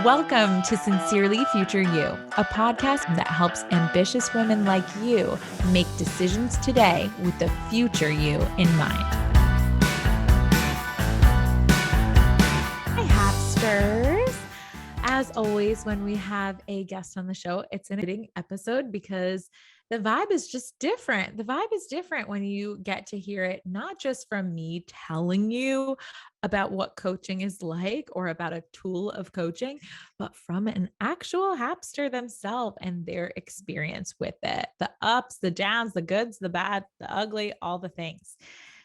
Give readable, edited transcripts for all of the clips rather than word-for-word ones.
Welcome to Sincerely Future You, a podcast that helps ambitious women like you make decisions today with the future you in mind. Hi, Hapsters. As always, when we have a guest on the show, it's an exciting episode because the vibe is just different. The vibe is different when you get to hear it, not just from me telling you about what coaching is like or about a tool of coaching, but from an actual Hapster themselves and their experience with it. The ups, the downs, the goods, the bad, the ugly, all the things.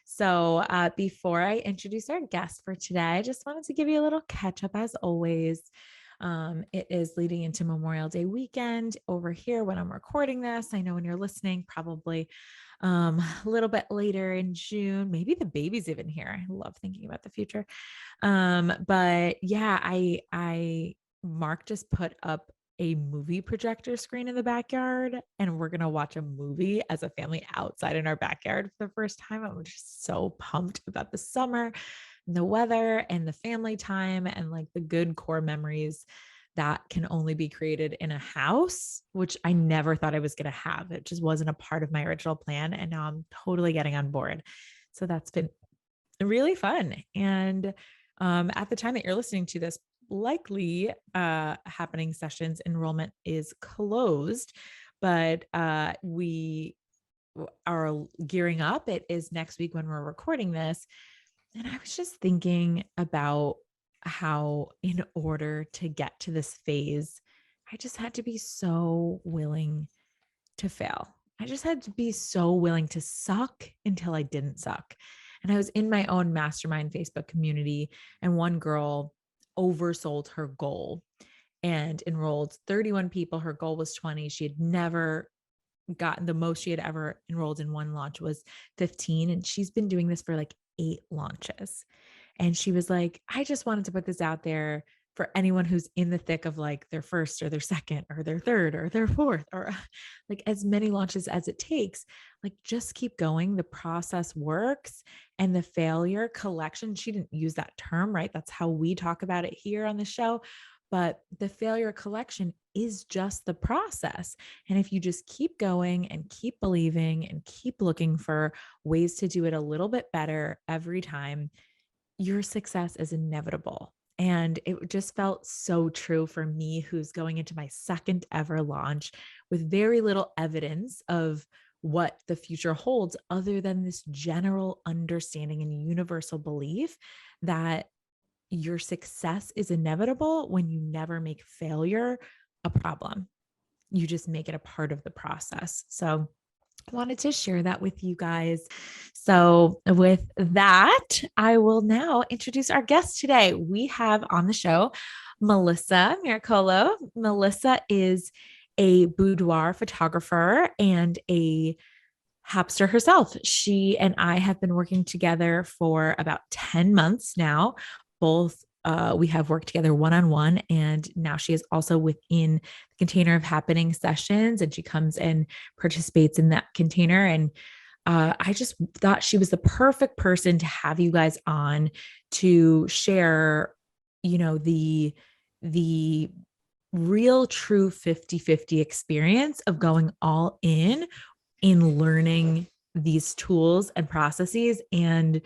So before I introduce our guest for today, I just wanted to give you a little catch up as always. It is leading into Memorial Day weekend over here when I'm recording this. I know when you're listening, probably a little bit later in June, maybe the baby's even here. I love thinking about the future. But yeah, Mark just put up a movie projector screen in the backyard, and we're going to watch a movie as a family outside in our backyard for the first time. I'm just so pumped about the summer and the weather and the family time and like the good core memories that can only be created in a house, which I never thought I was going to have. It just wasn't a part of my original plan. And now I'm totally getting on board. So that's been really fun. And at the time that you're listening to this, likely happening sessions enrollment is closed, but we are gearing up. It is next week when we're recording this. And I was just thinking about how in order to get to this phase, I just had to be so willing to fail. I just had to be so willing to suck until I didn't suck. And I was in my own mastermind Facebook community, and one girl oversold her goal and enrolled 31 people. Her goal was 20. She had never gotten, the most she had ever enrolled in one launch was 15. And she's been doing this for like 8 launches. And she was like, I just wanted to put this out there for anyone who's in the thick of like their first or their second or their third or their fourth, or like as many launches as it takes, like just keep going. The process works. And the failure collection, she didn't use that term, right? That's how we talk about it here on the show. But the failure collection is just the process. And if you just keep going and keep believing and keep looking for ways to do it a little bit better every time, your success is inevitable. And it just felt so true for me, who's going into my second ever launch with very little evidence of what the future holds, other than this general understanding and universal belief that your success is inevitable when you never make failure a problem. You just make it a part of the process. So I wanted to share that with you guys. So with that, I will now introduce our guest today. We have on the show Melissa Miracolo. Melissa is a boudoir photographer and a Hapster herself. She and I have been working together for about 10 months now. Both we have worked together one-on-one, and now she is also within the container of happening sessions, and she comes and participates in that container. And I just thought she was the perfect person to have you guys on to share, the real true 50-50 experience of going all in learning these tools and processes and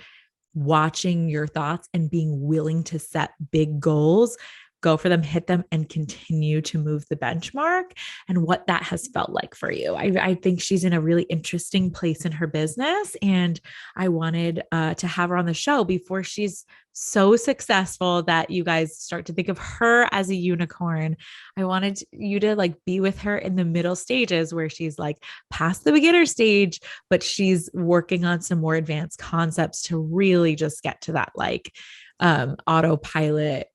watching your thoughts and being willing to set big goals, go for them, hit them, and continue to move the benchmark, and what that has felt like for you. I think she's in a really interesting place in her business, and I wanted to have her on the show before she's so successful that you guys start to think of her as a unicorn. I wanted you to like be with her in the middle stages where she's like past the beginner stage, but she's working on some more advanced concepts to really just get to that like autopilot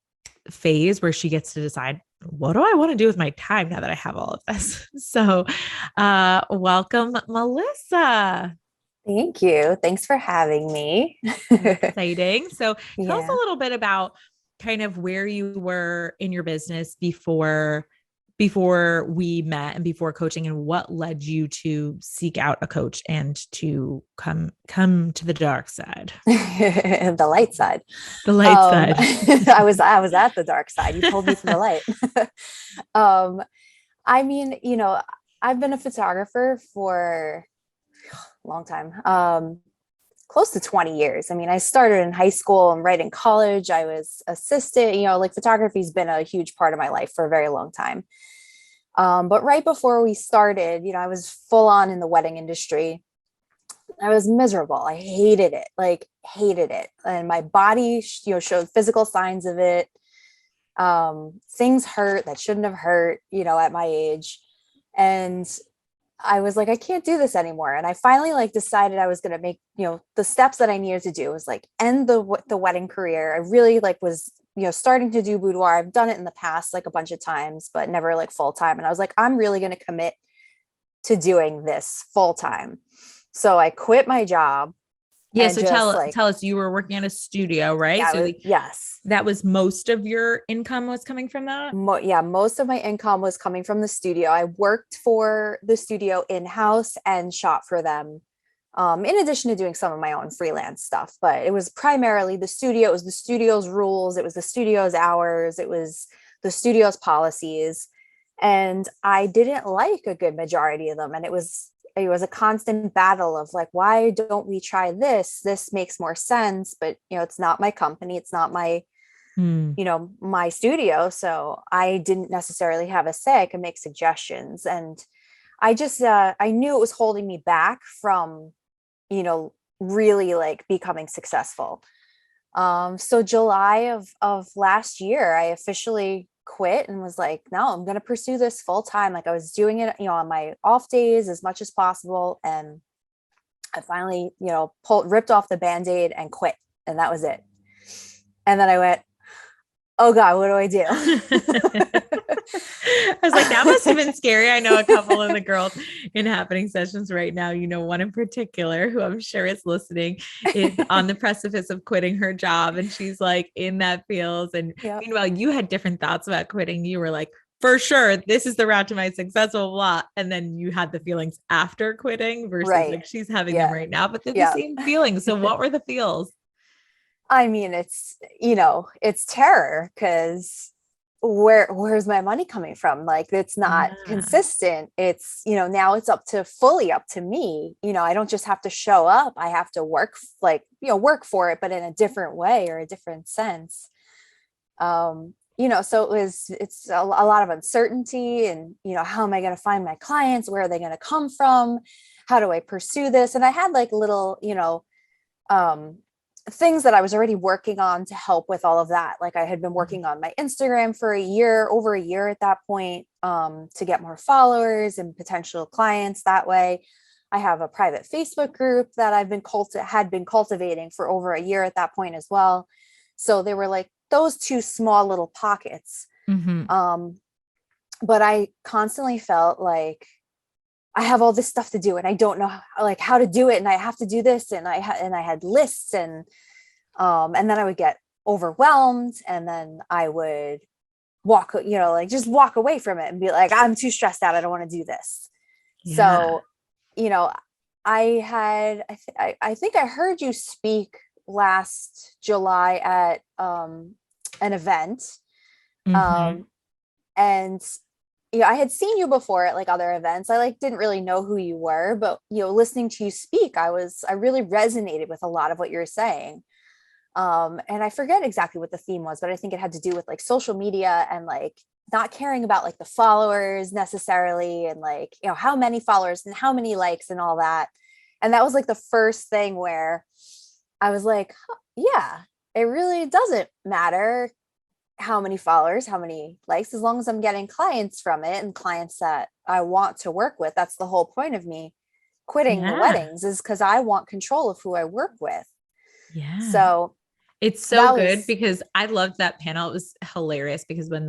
phase where she gets to decide, what do I want to do with my time now that I have all of this? So welcome, Melissa. Thank you. Thanks for having me. Exciting. So tell us a Yeah. little bit about kind of where you were in your business before before we met and before coaching, and what led you to seek out a coach and to come to the dark side, The light side. the light side? I was at the dark side. You pulled me to the light. um, I mean, I've been a photographer for a long time, close to 20 years. I mean, I started in high school and right in college. I was assistant, like photography's been a huge part of my life for a very long time. But right before we started, I was full on in the wedding industry. I was miserable. I hated it, like hated it. And my body, showed physical signs of it. Things hurt that shouldn't have hurt, at my age. And I was like, I can't do this anymore. And I finally decided I was going to make, the steps that I needed to do was end the wedding career. I really was, starting to do boudoir. I've done it in the past, a bunch of times, but never full time. And I was like, I'm really going to commit to doing this full time. So I quit my job. Yeah. So tell us, you were working at a studio, right? Yeah, so yes. That was most of your income was coming from that? Most of my income was coming from the studio. I worked for the studio in-house and shot for them, in addition to doing some of my own freelance stuff. But it was primarily the studio. It was the studio's rules. It was the studio's hours. It was the studio's policies. And I didn't like a good majority of them. And it was a constant battle of why don't we try this? This makes more sense, but it's not my company. It's not my, my studio. So I didn't necessarily have a say. I could make suggestions. And I just, I knew it was holding me back from, really becoming successful. So July of last year, I officially quit and was like, no, I'm going to pursue this full time. I was doing it, on my off days as much as possible. And I finally, ripped off the Band-Aid and quit. And that was it. And then I went, oh God, what do I do? I was like, that must have been scary. I know a couple of the girls in happening sessions right now, one in particular who I'm sure is listening is on the precipice of quitting her job. And she's in that feels. And meanwhile, you had different thoughts about quitting. You were like, for sure, this is the route to my successful blah. And then you had the feelings after quitting versus she's having them right now, but they're the same feelings. So what were the feels? I mean, it's, it's terror because where's my money coming from? It's not consistent. It's, now it's fully up to me. I don't just have to show up. I have to work, work for it, but in a different way or a different sense. So it's a lot of uncertainty and, how am I going to find my clients? Where are they going to come from? How do I pursue this? And I had little, things that I was already working on to help with all of that. I had been working on my Instagram for over a year at that point, to get more followers and potential clients that way. I have a private Facebook group that I've been cultivating for over a year at that point as well. So they were those two small little pockets. Mm-hmm. But I constantly felt like I have all this stuff to do and I don't know how to do it. And I have to do this. And I had lists and then I would get overwhelmed and then I would just walk away from it and be like, I'm too stressed out. I don't want to do this. Yeah. So, I think I heard you speak last July at, an event. Mm-hmm. And I had seen you before at other events. I didn't really know who you were, but listening to you speak, I really resonated with a lot of what you're saying. And I forget exactly what the theme was, but I think it had to do with social media and not caring about the followers necessarily and how many followers and how many likes and all that. And that was the first thing where I was like, yeah, it really doesn't matter how many followers, how many likes, as long as I'm getting clients from it and clients that I want to work with. That's the whole point of me quitting the weddings, is because I want control of who I work with. Yeah. So it's so good because I loved that panel. It was hilarious because when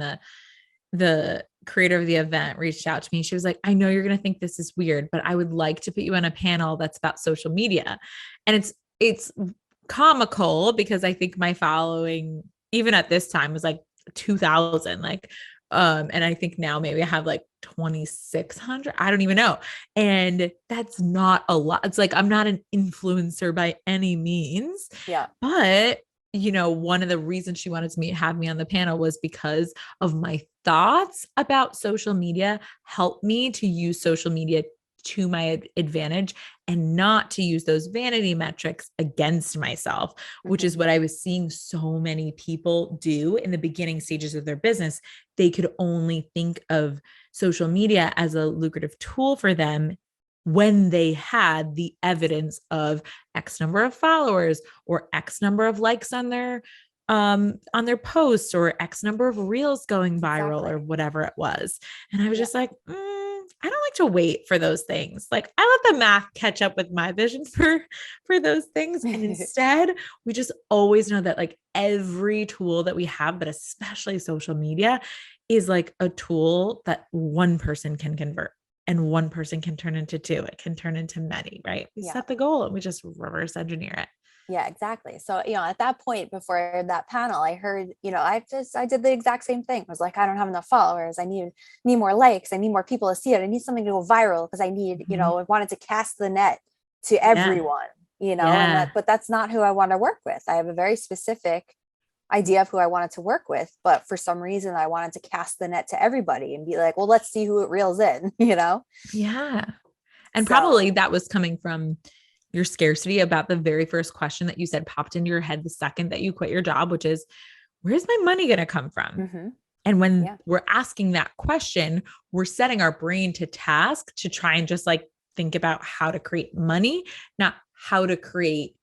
the creator of the event reached out to me, she was like, I know you're going to think this is weird, but I would like to put you on a panel that's about social media. And it's comical because I think my following, even at this time, was 2000. And I think now maybe I have like 2,600. I don't even know. And that's not a lot. It's like, I'm not an influencer by any means, Yeah. but one of the reasons she wanted to have me on the panel was because of my thoughts about social media help me to use social media to my advantage and not to use those vanity metrics against myself, which is what I was seeing so many people do in the beginning stages of their business. They could only think of social media as a lucrative tool for them when they had the evidence of X number of followers or X number of likes on their posts or X number of reels going viral or whatever it was. And I was just like, I don't like to wait for those things. Like I let the math catch up with my vision for those things. And instead, we just always know that like every tool that we have, but especially social media, is like a tool that one person can convert and one person can turn into two. It can turn into many, right? We set the goal and we just reverse engineer it. Yeah, exactly. So, at that point before that panel, I heard, I did the exact same thing. I was like, I don't have enough followers. I need more likes. I need more people to see it. I need something to go viral because I need, I wanted to cast the net to everyone, but that's not who I want to work with. I have a very specific idea of who I wanted to work with, but for some reason I wanted to cast the net to everybody and be like, well, let's see who it reels in, Yeah. And probably that was coming from your scarcity about the very first question that you said popped into your head the second that you quit your job, which is, where's my money going to come from? And when we're asking that question, we're setting our brain to task to try and just like think about how to create money, not how to create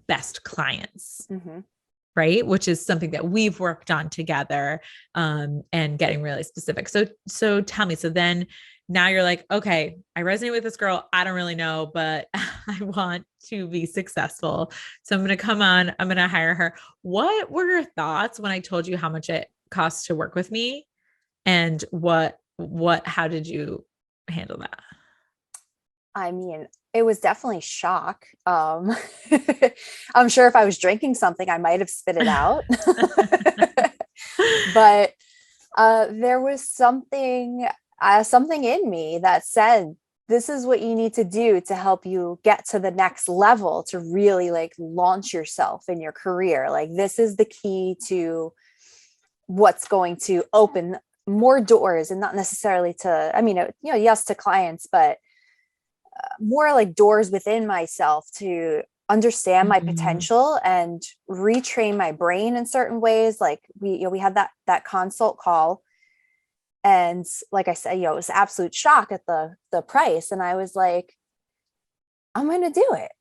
best clients. Right. Which is something that we've worked on together, and getting really specific. So tell me, so then now you're like, okay, I resonate with this girl. I don't really know, but I want to be successful. So I'm going to come on, I'm going to hire her. What were your thoughts when I told you how much it costs to work with me? And how did you handle that? I mean, it was definitely shock. I'm sure if I was drinking something, I might have spit it out. But there was something in me that said, this is what you need to do to help you get to the next level, to really like launch yourself in your career. Like this is the key to what's going to open more doors, and not necessarily to, yes, to clients, but more like doors within myself to understand my potential and retrain my brain in certain ways. Like we had that consult call, and like I said, it was absolute shock at the price. And I was like, I'm going to do it.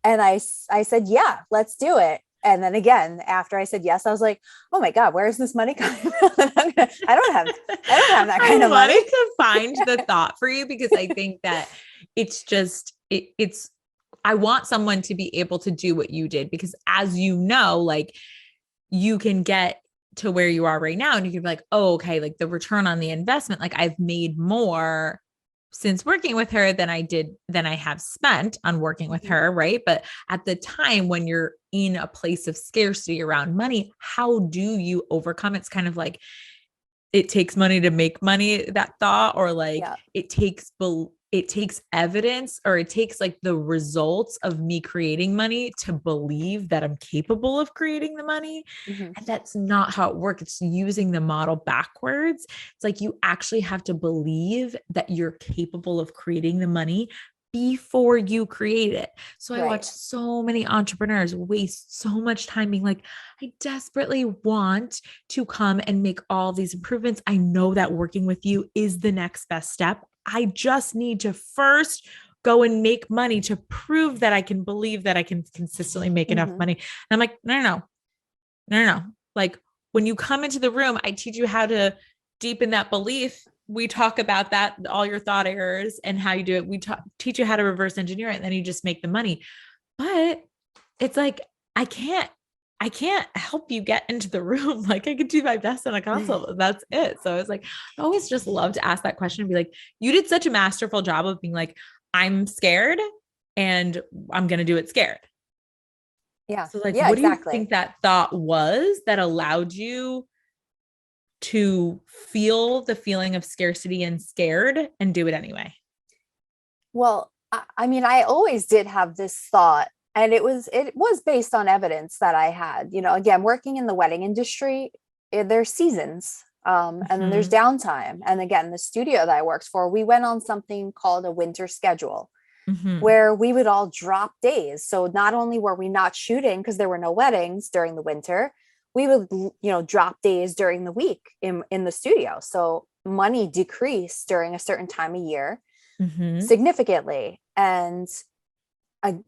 And I said, yeah, let's do it. And then again, after I said yes, I was like, oh my God, where's this money coming from? I don't have that kind of money. I wanted to find the thought for you because I think that it's just, I want someone to be able to do what you did, because as you know, like you can get to where you are right now and you can be like, oh, okay, like the return on the investment, like I've made more since working with her than I have spent on working with her. Right. But at the time when you're in a place of scarcity around money, how do you overcome? It's kind of like, it takes money to make money, that thought, or like it takes evidence, or it takes like the results of me creating money to believe that I'm capable of creating the money. And that's not how it works. It's using the model backwards. It's like, you actually have to believe that you're capable of creating the money before you create it. So I watch so many entrepreneurs waste so much time being like, I desperately want to come and make all these improvements. I know that working with you is the next best step. I just need to first go and make money to prove that I can believe that I can consistently make enough money. And I'm like, no. Like when you come into the room, I teach you how to deepen that belief. We talk about that, all your thought errors and how you do it. We teach you how to reverse engineer it, and then you just make the money. But it's like, I can't help you get into the room. Like I could do my best on a consult. That's it. So I was like, I always just love to ask that question and be like, you did such a masterful job of being like, I'm scared and I'm going to do it scared. Yeah. So like, yeah, what exactly. do you think that thought was that allowed you to feel the feeling of scarcity and scared and do it anyway? Well, I mean, I always did have this thought, and it was based on evidence that I had. Again, working in the wedding industry, there's seasons, and then there's Mm-hmm. downtime. And again, the studio that I worked for, we went on something called a winter schedule, Mm-hmm. where we would all drop days. So not only were we not shooting because there were no weddings during the winter, we would drop days during the week in the studio. So money decreased during a certain time of year Mm-hmm. significantly. And I,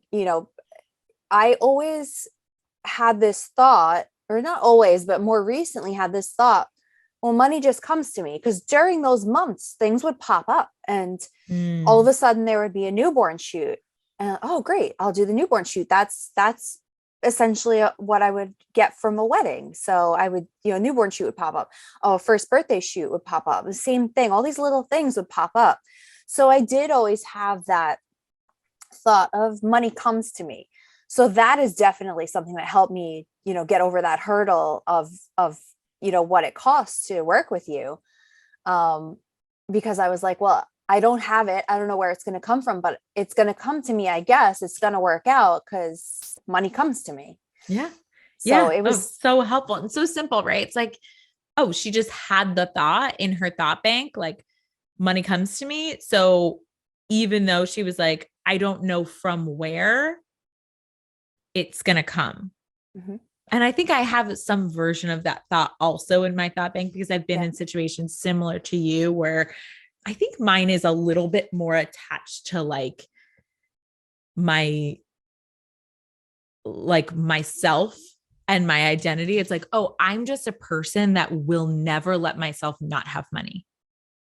I always had this thought, or not always, but more recently had this thought, well, money just comes to me, because during those months, things would pop up, and all of Mm. a sudden there would be a newborn shoot. And oh, great, I'll do the newborn shoot. That's essentially what I would get from a wedding. So I would, newborn shoot would pop up. Oh, first birthday shoot would pop up. The same thing. All these little things would pop up. So I did always have that thought of money comes to me. So that is definitely something that helped me, get over that hurdle of what it costs to work with you. Um, because I was like, well, I don't have it. I don't know where it's going to come from, but it's going to come to me. I guess it's going to work out because money comes to me. Yeah. So Yeah. it Oh, was, so helpful and so simple, right? It's like, oh, she just had the thought in her thought bank, like money comes to me. So even though she was like, I don't know from where it's going to come. mhm, And I think I have some version of that thought also in my thought bank, because I've been yeah. in situations similar to you where I think mine is a little bit more attached to my myself and my identity. It's like, oh, I'm just a person that will never let myself not have money.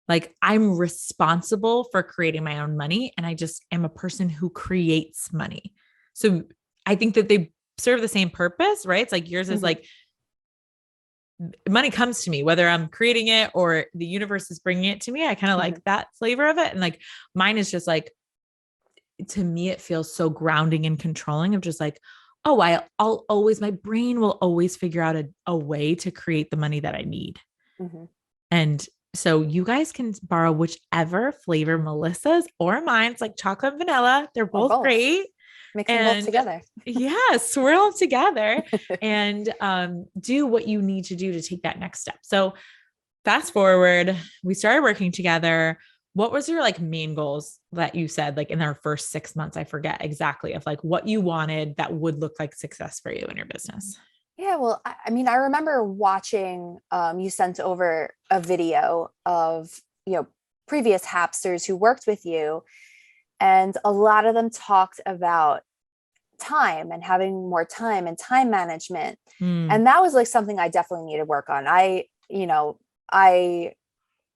Like I'm responsible for creating my own money. And I just am a person who creates money. So I think that they serve the same purpose, right? It's like yours is Mhm, like money comes to me, whether I'm creating it or the universe is bringing it to me. I kind of mhm, like that flavor of it. And like mine is just like, to me, it feels so grounding and controlling of just like, oh, I'll always, my brain will always figure out a way to create the money that I need. mhm. And so you guys can borrow whichever flavor Melissa's or mine's, like chocolate and vanilla. They're Or both both. great. Mix them both And together. yeah, swirl them together and do what you need to do to take that next step. So fast forward, we started working together. What was your like main goals that you said like in our first 6 months? I forget exactly of like what you wanted that would look like success for you in your business. Yeah, well, I mean, I remember watching, you sent over a video of, previous Hapsters who worked with you, and a lot of them talked about time and having more time and time management. Mm, And that was like something I definitely need to work on. I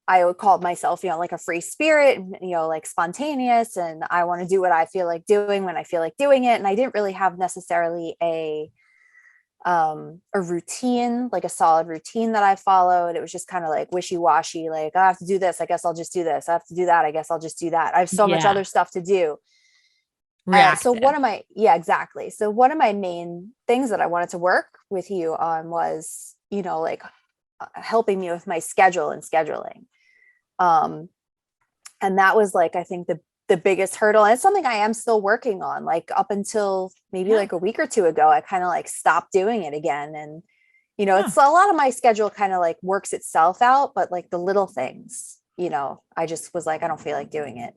I called myself, like a free spirit, like spontaneous, and I want to do what I feel like doing when I feel like doing it. And I didn't really have necessarily a routine, like a solid routine that I followed. It was just kind of like wishy-washy, like I have to do this, I guess I'll just do this. I have to do that, I guess I'll just do that. I have so much yeah. other stuff to do. So Reactive. one of my, yeah, exactly. So one of my main things that I wanted to work with you on was, like helping me with my schedule and scheduling. Um, and that was like, I think the biggest hurdle. And it's something I am still working on. Like up until maybe Yeah. like a week or two ago, I kind of like stopped doing it again. And Yeah. it's a lot of my schedule kind of like works itself out, but like the little things, I just was like, I don't feel like doing it.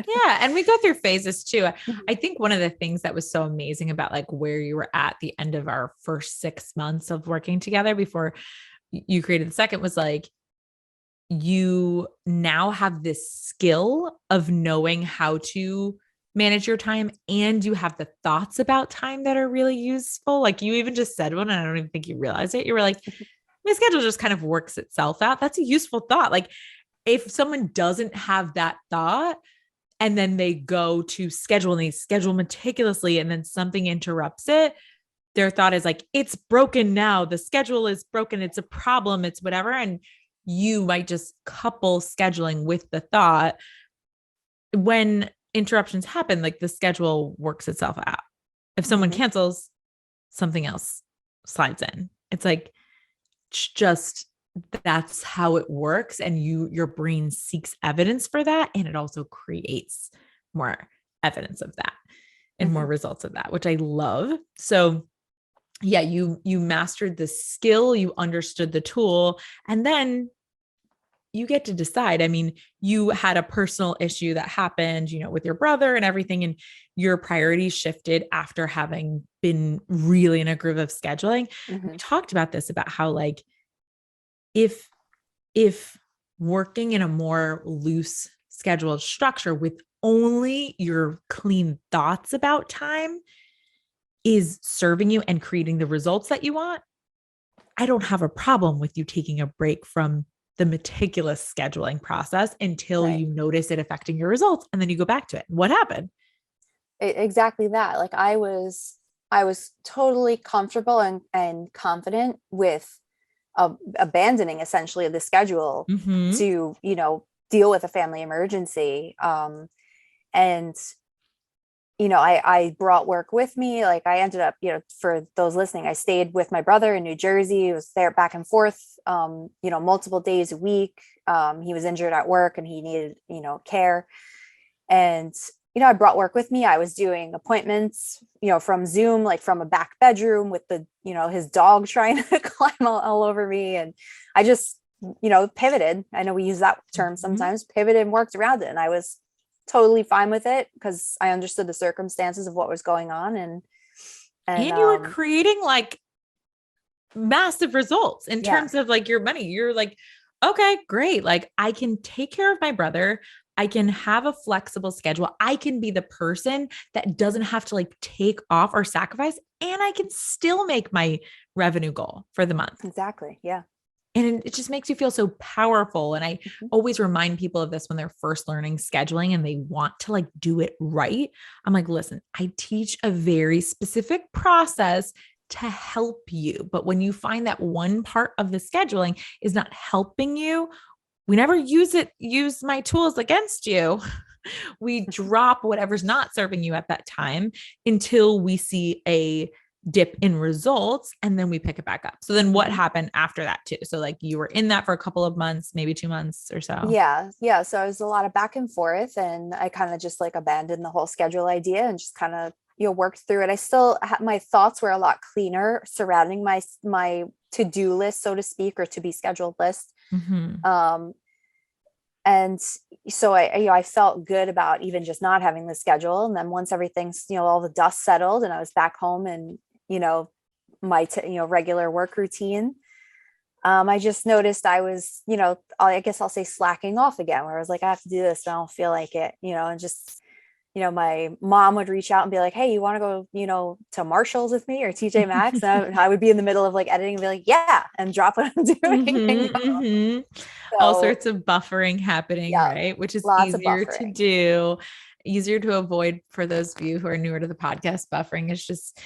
Yeah. And we go through phases too. I think one of the things that was so amazing about like where you were at the end of our first 6 months of working together before you created the second was like, you now have this skill of knowing how to manage your time, and you have the thoughts about time that are really useful. Like you even just said one, and I don't even think you realized it. You were like, my schedule just kind of works itself out. That's a useful thought. Like if someone doesn't have that thought and then they go to schedule and they schedule meticulously and then something interrupts it, their thought is like, it's broken now. The schedule is broken. It's a problem. It's whatever. And you might just couple scheduling with the thought when interruptions happen, like the schedule works itself out. If someone Mhm. cancels, something else slides in. It's like just that's how it works. And your brain seeks evidence for that. And it also creates more evidence of that and more results of that, which I love. So yeah, you mastered the skill, you understood the tool, and then you get to decide. I mean, you had a personal issue that happened, with your brother and everything, and your priorities shifted after having been really in a groove of scheduling. We talked about this, about how like if working in a more loose scheduled structure with only your clean thoughts about time is serving you and creating the results that you want, I don't have a problem with you taking a break from the meticulous scheduling process until you notice it affecting your results. And then you go back to it. What happened? Exactly that. Like I was totally comfortable and confident with abandoning essentially the schedule to, deal with a family emergency. And I brought work with me. Like I ended up, for those listening, I stayed with my brother in New Jersey. It was there back and forth, multiple days a week. He was injured at work and he needed, care. And, I brought work with me. I was doing appointments, from Zoom, like from a back bedroom with the, his dog trying to climb all over me. And I just, pivoted. I know we use that term sometimes, pivoted and worked around it. And I was totally fine with it because I understood the circumstances of what was going on. And you were creating like massive results in terms of like your money. You're like, okay, great. Like I can take care of my brother. I can have a flexible schedule. I can be the person that doesn't have to like take off or sacrifice, and I can still make my revenue goal for the month. Exactly. Yeah. And it just makes you feel so powerful. And I always remind people of this when they're first learning scheduling and they want to like do it right. I'm like, listen, I teach a very specific process to help you. But when you find that one part of the scheduling is not helping you, we never use my tools against you. We drop whatever's not serving you at that time until we see a dip in results, and then we pick it back up. So then what happened after that too? So like you were in that for a couple of months, maybe 2 months or so. Yeah. Yeah. So it was a lot of back and forth, and I kind of just like abandoned the whole schedule idea and just kind of, worked through it. I still had, my thoughts were a lot cleaner surrounding my to-do list, so to speak, or to be scheduled list. And so I felt good about even just not having the schedule. And then once everything's, all the dust settled and I was back home and, my, regular work routine, I just noticed I was, I guess I'll say slacking off again, where I was like, I have to do this. I don't feel like it, and just, my mom would reach out and be like, hey, you want to go, to Marshall's with me or TJ Maxx? And I would be in the middle of like editing and be like, yeah, and drop what I'm doing. All sorts of buffering happening, right? Which is easier to do, easier to avoid. For those of you who are newer to the podcast, buffering is just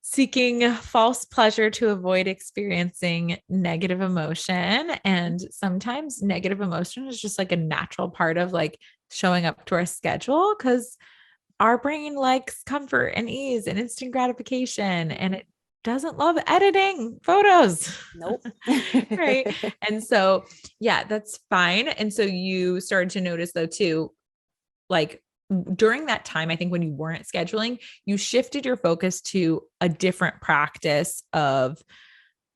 seeking false pleasure to avoid experiencing negative emotion. And sometimes negative emotion is just like a natural part of like showing up to our schedule, because our brain likes comfort and ease and instant gratification, and it doesn't love editing photos. Nope. Right. And so, yeah, that's fine. And so you started to notice though, too, like during that time, I think when you weren't scheduling, you shifted your focus to a different practice of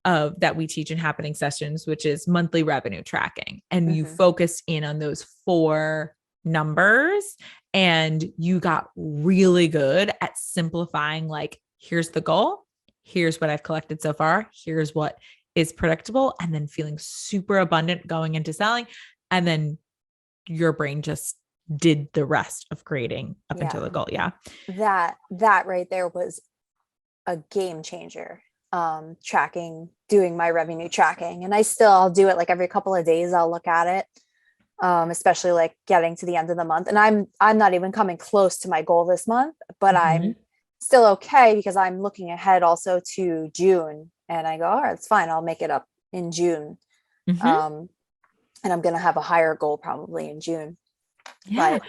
that we teach in happening sessions, which is monthly revenue tracking. And you focused in on those 4 numbers, and you got really good at simplifying, like, here's the goal, here's what I've collected so far, here's what is predictable, and then feeling super abundant going into selling. And then your brain just did the rest of creating up until the goal. Yeah. That right there was a game changer. Doing my revenue tracking. And I'll do it like every couple of days. I'll look at it. Especially like getting to the end of the month. And I'm not even coming close to my goal this month, but I'm still okay because I'm looking ahead also to June, and I go, all right, it's fine. I'll make it up in June. And I'm going to have a higher goal probably in June. Yeah.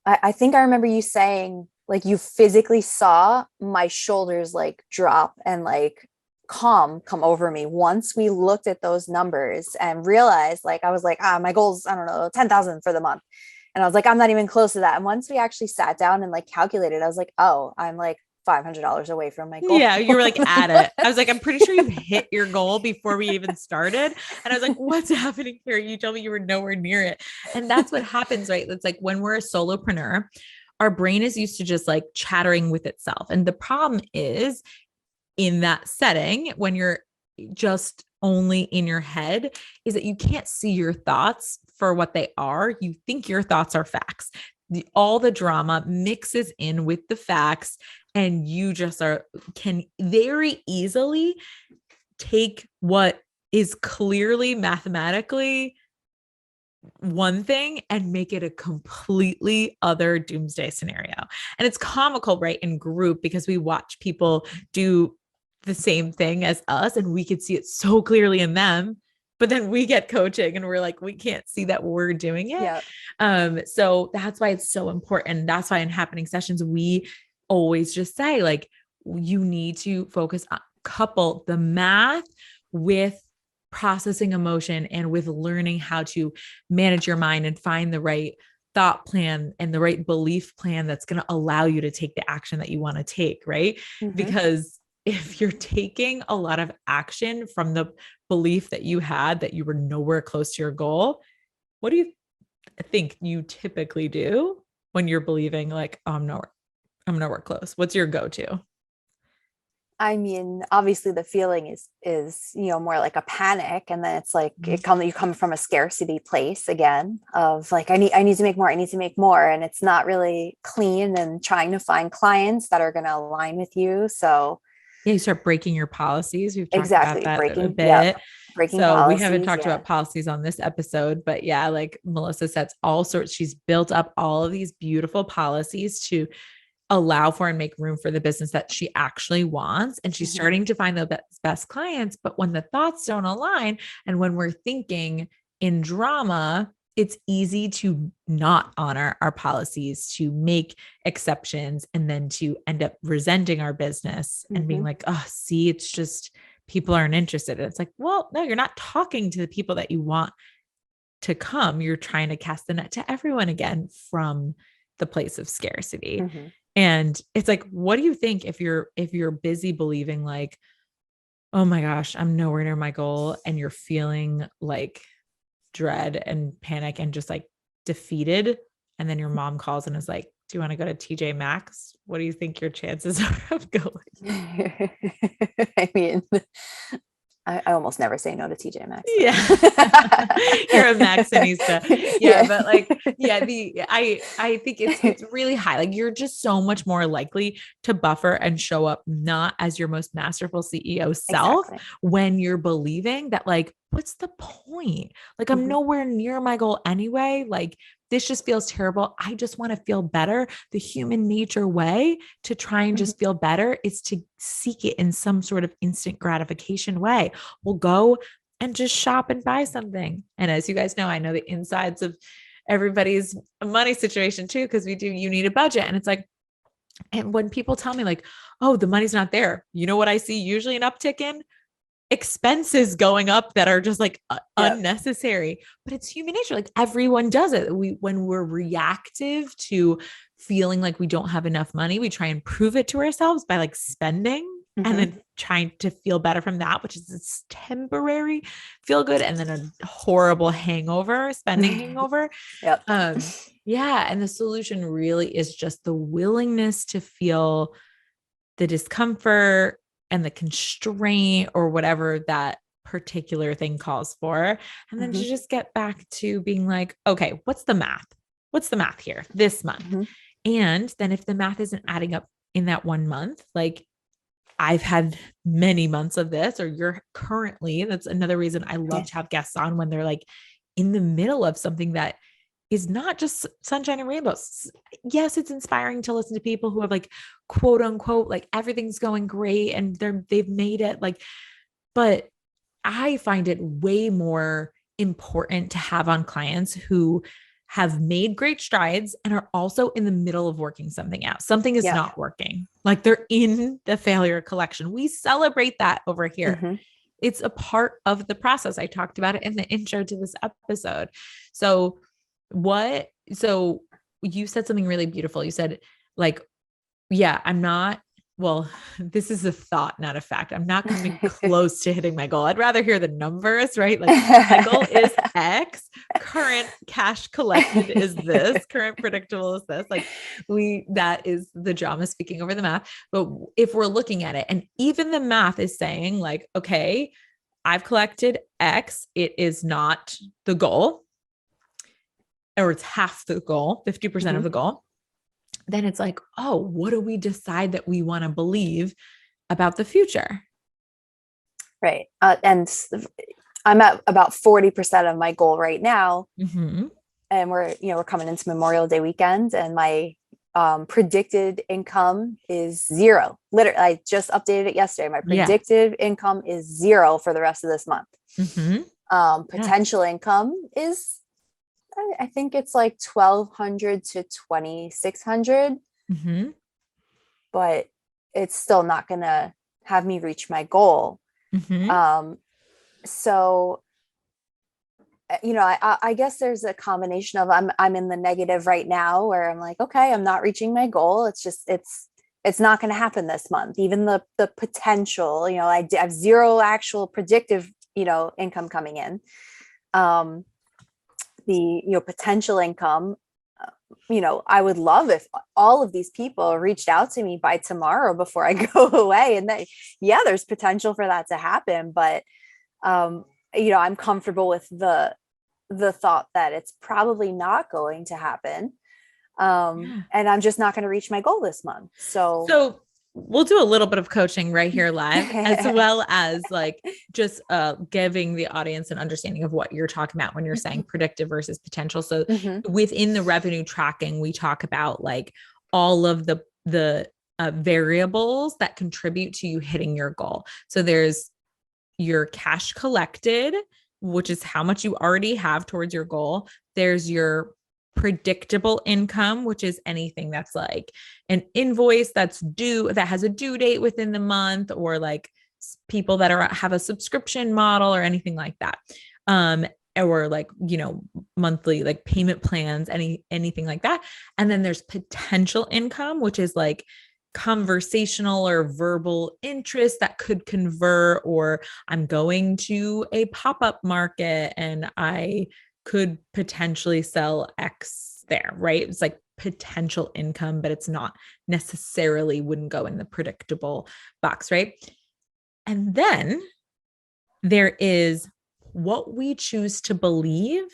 But I think I remember you saying like you physically saw my shoulders like drop and like calm come over me once we looked at those numbers and realized, like, I was like, my goal's, I don't know, 10,000 for the month. And I was like, I'm not even close to that. And once we actually sat down and like calculated, I was like, oh, I'm like $500 away from my goal. Yeah, you were like at it. I was like, I'm pretty sure you hit your goal before we even started. And I was like, what's happening here? You told me you were nowhere near it. And that's what happens, right? It's like when we're a solopreneur, our brain is used to just like chattering with itself. And the problem is in that setting, when you're just only in your head, is that you can't see your thoughts for what they are. You think your thoughts are facts. All the drama mixes in with the facts, and you just can very easily take what is clearly mathematically one thing and make it a completely other doomsday scenario. And it's comical, right, in group, because we watch people do the same thing as us and we could see it so clearly in them. But then we get coaching and we're like, we can't see that we're doing it. Yeah. So that's why it's so important. That's why in happening sessions, we always just say, like, you need to focus on couple the math with processing emotion and with learning how to manage your mind and find the right thought plan and the right belief plan that's going to allow you to take the action that you want to take. Right. Mm-hmm. Because if you're taking a lot of action from the belief that you had that you were nowhere close to your goal, what do you think you typically do when you're believing like, oh, I'm nowhere close? What's your go-to? I mean, obviously the feeling is, more like a panic. And then it's like, you come from a scarcity place again of like, I need to make more. I need to make more. And it's not really clean, and trying to find clients that are going to align with you. So yeah, you start breaking your policies. We've talked exactly about that breaking, a bit. yeah, breaking So policies, we haven't talked about policies on this episode, but yeah, like Melissa sets all sorts, she's built up all of these beautiful policies to allow for and make room for the business that she actually wants. And she's starting to find the best clients. But when the thoughts don't align and when we're thinking in drama, it's easy to not honor our policies, to make exceptions, and then to end up resenting our business and being like, oh, see, it's just people aren't interested. And it's like, well, no, you're not talking to the people that you want to come. You're trying to cast the net to everyone again from the place of scarcity. And it's like, what do you think if you're busy believing like, oh my gosh, I'm nowhere near my goal, and you're feeling like dread and panic and just like defeated, and then your mom calls and is like, do you want to go to TJ Maxx? What do you think your chances are of going? I mean, I almost never say no to TJ Maxx. So. Yeah. You're a Maxinista. Yeah. But like, yeah, I think it's really high. Like you're just so much more likely to buffer and show up not as your most masterful CEO self when you're believing that like, what's the point? Like I'm nowhere near my goal anyway. Like this just feels terrible. I just want to feel better. The human nature way to try and just feel better is to seek it in some sort of instant gratification way. We'll go and just shop and buy something. And as you guys know, I know the insides of everybody's money situation too, because you need a budget. And it's like, and when people tell me like, oh, the money's not there, you know what I see usually an uptick in? Expenses going up that are just like unnecessary, but it's human nature. Like everyone does it. When we're reactive to feeling like we don't have enough money, we try and prove it to ourselves by like spending and then trying to feel better from that, which is this temporary feel good. And then a horrible spending hangover. Yeah. And the solution really is just the willingness to feel the discomfort and the constraint or whatever that particular thing calls for. And then to just get back to being like, okay, what's the math? What's the math here this month? And then if the math isn't adding up in that 1 month, like I've had many months of this, or you're currently, that's another reason I love to have guests on when they're like in the middle of something that is not just sunshine and rainbows. Yes, it's inspiring to listen to people who have like quote unquote, like everything's going great and they've made it like, but I find it way more important to have on clients who have made great strides and are also in the middle of working something out. Something is Yeah. not working. Like they're in the failure collection. We celebrate that over here. Mm-hmm. It's a part of the process. I talked about it in the intro to this episode. So you said something really beautiful. You said like, yeah, I'm not, well, this is a thought, not a fact. I'm not coming close to hitting my goal. I'd rather hear the numbers, right? Like my goal is X, current cash collected is this, current predictable is this. Like that is the drama speaking over the math. But if we're looking at it and even the math is saying like, okay, I've collected X, it is not the goal, or it's half the goal, 50% Mm-hmm. of the goal. Then it's like, oh, what do we decide that we want to believe about the future? Right. And I'm at about 40% of my goal right now. Mm-hmm. And we're coming into Memorial Day weekend, and my predicted income is zero. Literally, I just updated it yesterday. My predicted income is zero for the rest of this month. Mm-hmm. Potential income is, I think it's like 1,200 to 2,600, Mm-hmm. but it's still not going to have me reach my goal. Mm-hmm. So, I guess there's a combination of I'm in the negative right now where I'm like, okay, I'm not reaching my goal. It's just, it's not going to happen this month. Even the potential, I have zero actual predictive, income coming in. The potential income, I would love if all of these people reached out to me by tomorrow before I go away. And there's potential for that to happen. But, I'm comfortable with the thought that it's probably not going to happen. And I'm just not going to reach my goal this month. So we'll do a little bit of coaching right here live, as well as like just giving the audience an understanding of what you're talking about when you're saying predictive versus potential. So within the revenue tracking, we talk about like all of the variables that contribute to you hitting your goal. So there's your cash collected, which is how much you already have towards your goal. There's your predictable income, which is anything that's like an invoice that's due, that has a due date within the month, or like people that have a subscription model or anything like that. Or like, monthly, like payment plans, anything like that. And then there's potential income, which is like conversational or verbal interest that could convert, or I'm going to a pop-up market and I could potentially sell X there, right? It's like potential income, but it's not necessarily wouldn't go in the predictable box, right? And then there is what we choose to believe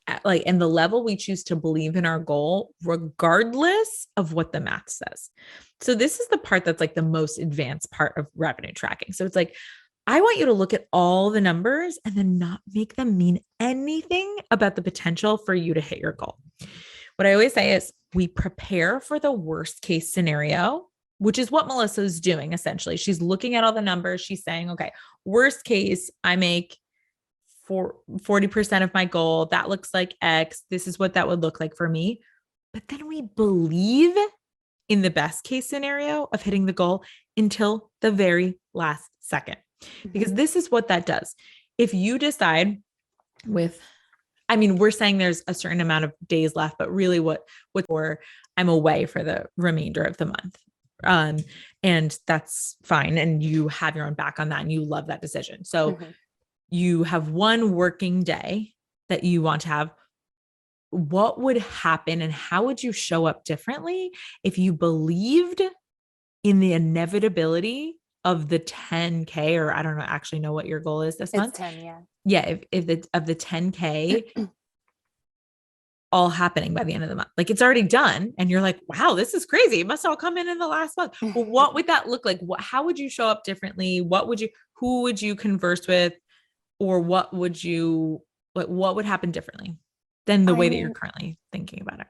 at, like, and the level we choose to believe in our goal, regardless of what the math says. So this is the part that's like the most advanced part of revenue tracking. So it's like, I want you to look at all the numbers and then not make them mean anything about the potential for you to hit your goal. What I always say is we prepare for the worst case scenario, which is what Melissa's doing. Essentially, she's looking at all the numbers. She's saying, okay, worst case, I make 40% of my goal. That looks like X. This is what that would look like for me. But then we believe in the best case scenario of hitting the goal until the very last second. Because this is what that does. If you decide we're saying there's a certain amount of days left, but really or I'm away for the remainder of the month. And that's fine. And you have your own back on that and you love that decision. So you have one working day that you want to have. What would happen and how would you show up differently if you believed in the inevitability of the 10K, or I don't know, actually know what your goal is this month. 10, yeah. Yeah. If the 10K all happening by the end of the month, like it's already done. And you're like, wow, this is crazy. It must all come in the last month. Well, what would that look like? How would you show up differently? Who would you converse with? Or what would happen differently than the way that you're currently thinking about it?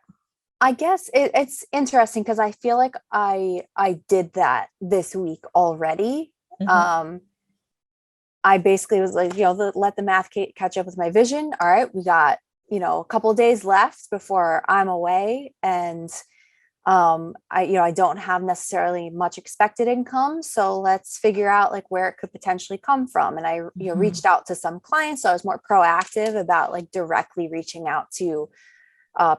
I guess it's interesting because I feel like I did that this week already. I basically was like, let the math catch up with my vision. All right, we got a couple of days left before I'm away. And I don't have necessarily much expected income. So let's figure out like where it could potentially come from. And I, reached out to some clients. So I was more proactive about like directly reaching out to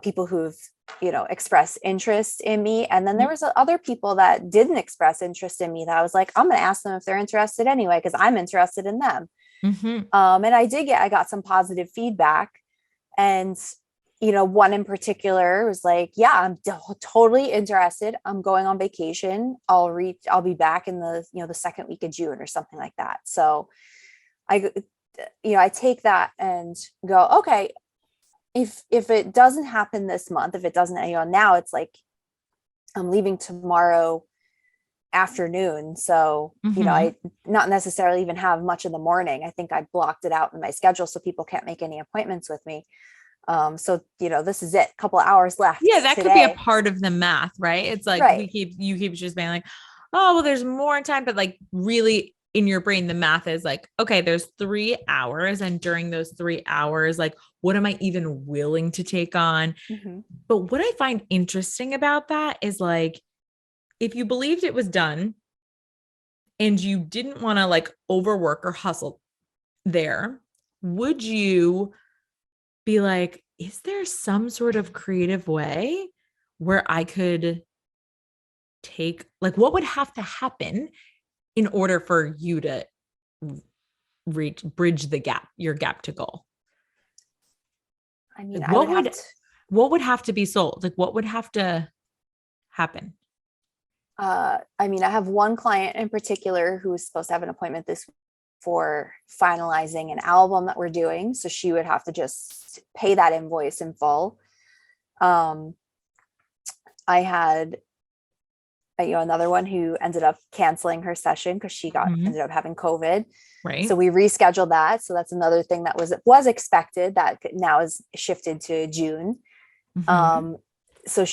people who've, expressed interest in me. And then there was other people that didn't express interest in me that I was like, I'm going to ask them if they're interested anyway, because I'm interested in them. Mm-hmm. And I got some positive feedback. And one in particular was like, yeah, I'm totally interested. I'm going on vacation. I'll be back in the second week of June or something like that. So I take that and go, okay, if it doesn't happen this month, if it doesn't, now it's like, I'm leaving tomorrow afternoon. So, I not necessarily even have much in the morning. I think I blocked it out in my schedule so people can't make any appointments with me. So, this is it. A couple of hours left. Yeah, that today. could be a part of the math, right? It's like right. you keep just being like, oh, well, there's more time, but like really in your brain, the math is like, okay, there's 3 hours. And during those 3 hours, like, what am I even willing to take on? Mm-hmm. But what I find interesting about that is like, if you believed it was done and you didn't want to like overwork or hustle there, would you be like, is there some sort of creative way where I could take, like, what would have to happen in order for you to bridge the gap, your gap to goal? I mean, Like, what would have to be sold? Like, what would have to happen? I have one client in particular who was supposed to have an appointment this week for finalizing an album that we're doing. So she would have to just pay that invoice in full. I had another one who ended up canceling her session because she ended up having COVID. Right. So we rescheduled that. So that's another thing that was expected that now is shifted to June. So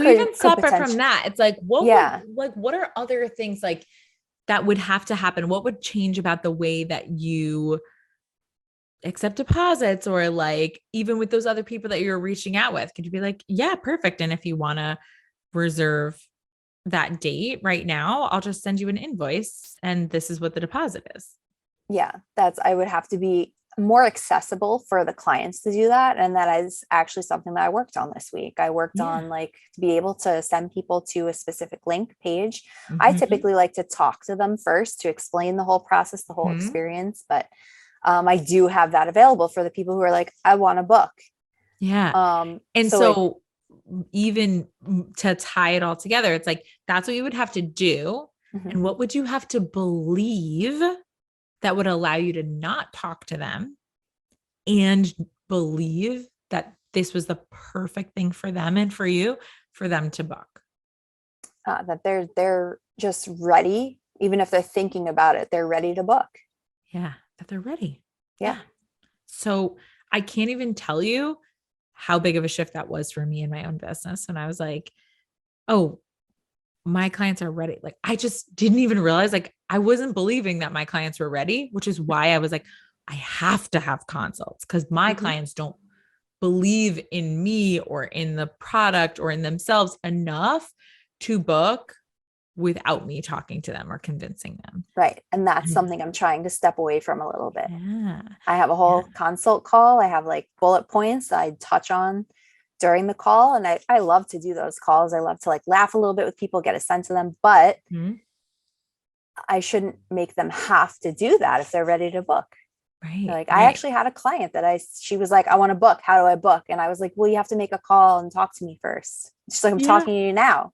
even separate from that, it's like, what are other things like that would have to happen? What would change about the way that you accept deposits, or like even with those other people that you're reaching out with? Could you be like, yeah, perfect. And if you want to reserve that date right now, I'll just send you an invoice and this is what the deposit is. Yeah, I would have to be more accessible for the clients to do that. And that is actually something that I worked on this week. I worked on like to be able to send people to a specific link page. I typically like to talk to them first to explain the whole process, the whole experience. But I do have that available for the people who are like, I want a book. Yeah. And so even to tie it all together, it's like, that's what you would have to do. And what would you have to believe that would allow you to not talk to them and believe that this was the perfect thing for them and for you, for them to book? That they're just ready. Even if they're thinking about it, they're ready to book. Yeah. That they're ready. Yeah. So I can't even tell you how big of a shift that was for me in my own business. And I was like, oh, my clients are ready. Like, I just didn't even realize, like, I wasn't believing that my clients were ready, which is why I was like, I have to have consults because my clients don't believe in me or in the product or in themselves enough to book without me talking to them or convincing them. Right. And that's something I'm trying to step away from a little bit. Yeah. I have a whole consult call. I have like bullet points that I touch on during the call. And I love to do those calls. I love to like laugh a little bit with people, get a sense of them, but I shouldn't make them have to do that if they're ready to book. Right. Like I actually had a client that she was like, I want to book. How do I book? And I was like, well, you have to make a call and talk to me first. She's like, I'm talking to you now.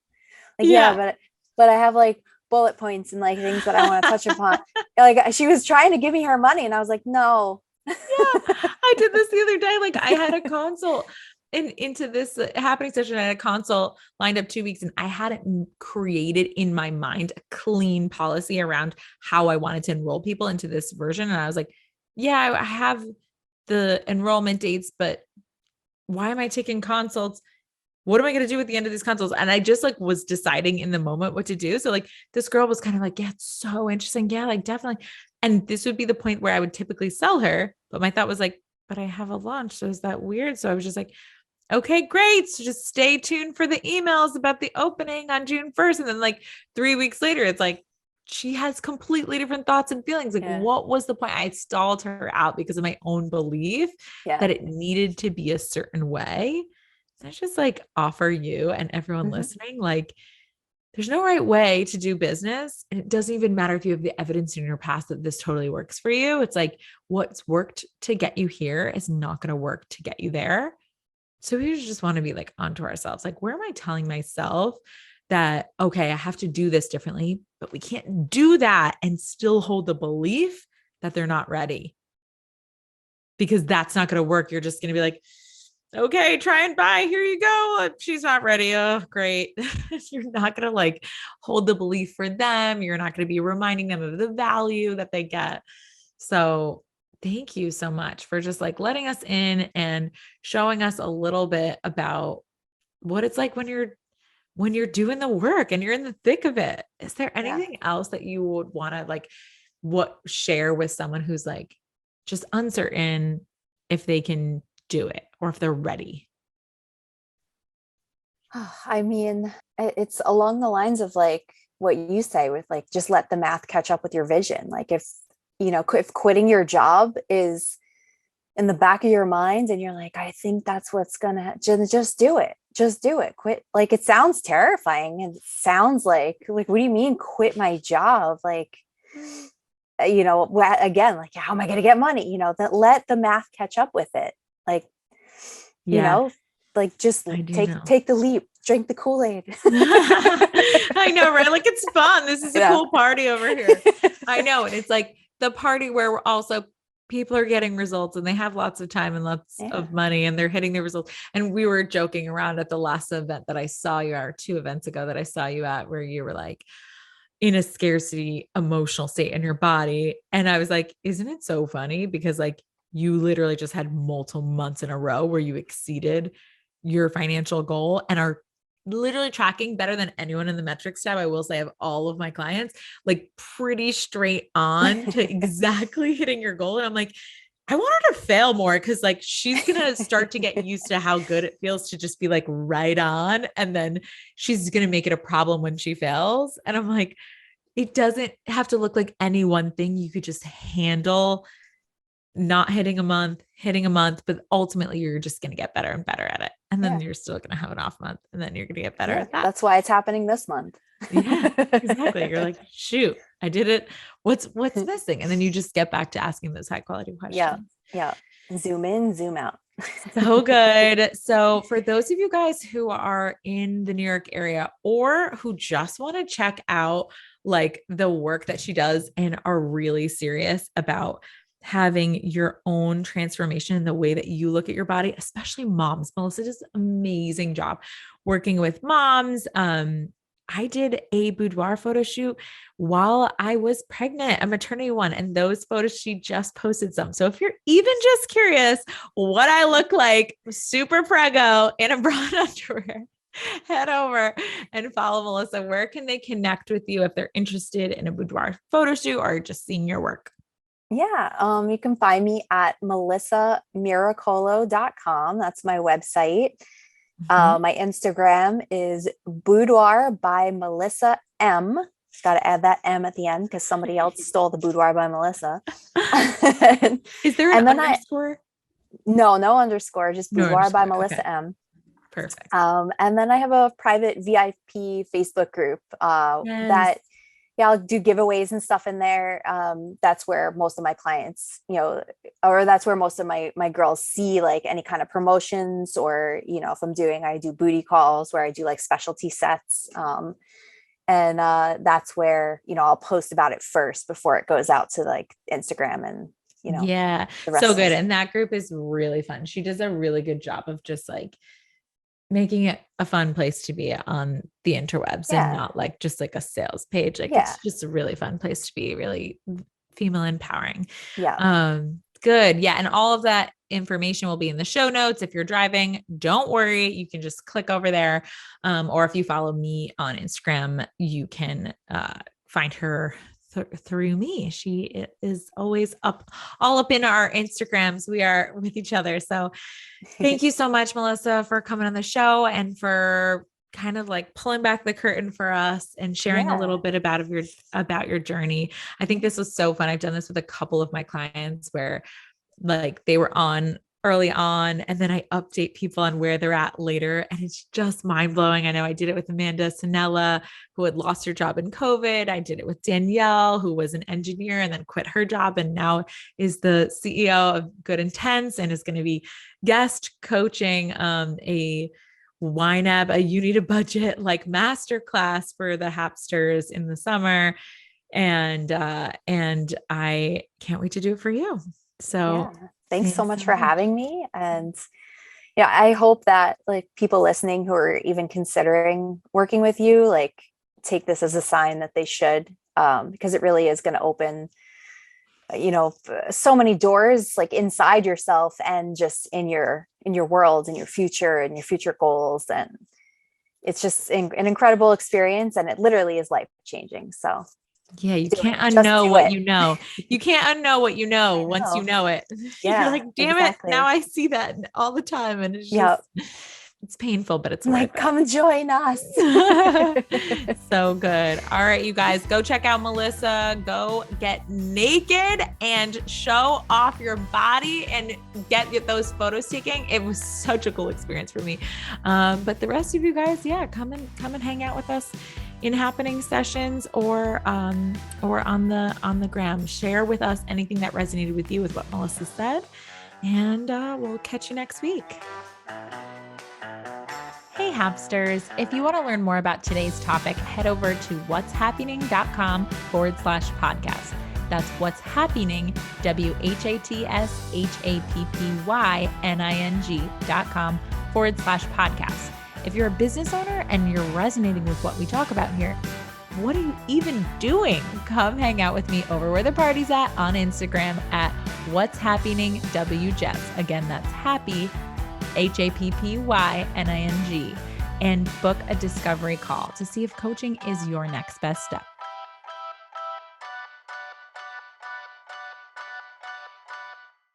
Like, but I have like bullet points and like things that I want to touch upon. Like she was trying to give me her money and I was like, no. I did this the other day. Like I had a consult into this happening session. I had a consult lined up 2 weeks and I hadn't created in my mind a clean policy around how I wanted to enroll people into this version. And I was like, yeah, I have the enrollment dates, but why am I taking consults? What am I going to do at the end of these consults? And I just like was deciding in the moment what to do. So like this girl was kind of like, yeah, it's so interesting. Yeah, like definitely. And this would be the point where I would typically sell her. But my thought was like, but I have a launch. So is that weird? So I was just like, okay, great. So just stay tuned for the emails about the opening on June 1st. And then like 3 weeks later, it's like, she has completely different thoughts and feelings. Like, Yeah. what was the point? I stalled her out because of my own belief Yeah. that it needed to be a certain way. So I just like offer you and everyone Mhm. listening, like, there's no right way to do business. And it doesn't even matter if you have the evidence in your past that this totally works for you. It's like what's worked to get you here is not going to work to get you there. So we just want to be like onto ourselves. Like, where am I telling myself that, okay, I have to do this differently, but we can't do that and still hold the belief that they're not ready, because that's not going to work. You're just going to be like, okay, try and buy. Here you go. She's not ready. Oh, great. You're not going to like hold the belief for them. You're not going to be reminding them of the value that they get. So thank you so much for just like letting us in and showing us a little bit about what it's like when you're doing the work and you're in the thick of it. Is there Yeah. anything else that you would want to like share with someone who's like just uncertain if they can do it or if they're ready? I mean, it's along the lines of like what you say with like, just let the math catch up with your vision. Like if, if quitting your job is in the back of your mind and you're like, I think that's what's gonna just do it. Just do it. Quit. Like it sounds terrifying. And it sounds like, what do you mean quit my job? Like, again, like, how am I gonna get money? That let the math catch up with it. Like, you Yeah, know, like just I do take know. take the leap, drink the Kool-Aid. I know, right? Like it's fun. This is a Yeah. cool party over here. I know. And it's like the party where we're also people are getting results and they have lots of time and lots Yeah. of money and they're hitting their results. And we were joking around at the last event that I saw you at, or 2 events ago that I saw you at, where you were like in a scarcity emotional state in your body. And I was like, isn't it so funny? Because like you literally just had multiple months in a row where you exceeded your financial goal and are literally tracking better than anyone in the metrics tab. I will say, of all of my clients, like pretty straight on to exactly hitting your goal. And I'm like, I want her to fail more because like she's gonna start to get used to how good it feels to just be like right on. And then she's gonna make it a problem when she fails. And I'm like, it doesn't have to look like any one thing. You could just handle not hitting a month, but ultimately you're just going to get better and better at it. And then Yeah. you're still going to have an off month and then you're going to get better Yeah. at that. That's why it's happening this month. Yeah, exactly. You're like, shoot, I did it. What's missing? And then you just get back to asking those high quality Yeah. questions. Yeah. Zoom in, zoom out. So good. So for those of you guys who are in the New York area or who just want to check out like the work that she does and are really serious about having your own transformation in the way that you look at your body, especially moms. Melissa does an amazing job working with moms. I did a boudoir photo shoot while I was pregnant, a maternity one, and those photos, she just posted some. So if you're even just curious what I look like, super prego in a bra and underwear, head over and follow Melissa. Where can they connect with you if they're interested in a boudoir photo shoot or just seeing your work? Yeah. You can find me at melissamiracolo.com. That's my website. Mhm. My Instagram is Boudoir by Melissa M. Got to add that M at the end because somebody else stole the Boudoir by Melissa. and, Is there an and then underscore? no underscore, just No Boudoir by underscore. Okay. Melissa M. Perfect. And then I have a private VIP Facebook group Yes. that, yeah, I'll do giveaways and stuff in there. That's where most of my clients, or that's where most of my girls see like any kind of promotions, or, if I do booty calls where I do like specialty sets. And that's where, I'll post about it first before it goes out to like Instagram and, Yeah. the So rest of good. us. And that group is really fun. She does a really good job of just like making it a fun place to be on the interwebs and Yeah. not like just like a sales page. Like Yeah. it's just a really fun place to be, really female empowering. Yeah. Good. Yeah. And all of that information will be in the show notes. If you're driving, don't worry. You can just click over there. Or if you follow me on Instagram, you can find her through me. She is always all up in our Instagrams. We are with each other. So thank you so much, Melissa, for coming on the show and for kind of like pulling back the curtain for us and sharing a little bit about your journey. I think this was so fun. I've done this with a couple of my clients where like they were on early on, and then I update people on where they're at later. And it's just mind blowing. I know I did it with Amanda Sinella, who had lost her job in COVID. I did it with Danielle, who was an engineer and then quit her job and now is the CEO of Good Intense and is going to be guest coaching a YNAB, a You Need a Budget like masterclass for the Hapsters in the summer. And I can't wait to do it for you. So thanks so much for having me. And yeah, I hope that like people listening who are even considering working with you, like take this as a sign that they should, because it really is going to open, so many doors like inside yourself and just in your world and your future goals. And it's just an incredible experience, and it literally is life changing. So yeah, you can't unknow what you know. You can't unknow what you know once you know it. Yeah, you're like, damn exactly. It. Now I see that all the time. And it's just, it's painful, but it's like, come join us. So good. All right, you guys, go check out Melissa, go get naked and show off your body and get those photos taken. It was such a cool experience for me. But the rest of you guys, come and hang out with us in happening sessions or on the gram. Share with us anything that resonated with you with what Melissa said, and we'll catch you next week. Hey Hapsters, if you want to learn more about today's topic, head over to what'shappening.com/podcast. That's what's happening, what'shappening.com/podcast. If you're a business owner and you're resonating with what we talk about here, what are you even doing? Come hang out with me over where the party's at on Instagram at What's Happening WJess. Again, that's happy, HAPPYNING, and book a discovery call to see if coaching is your next best step.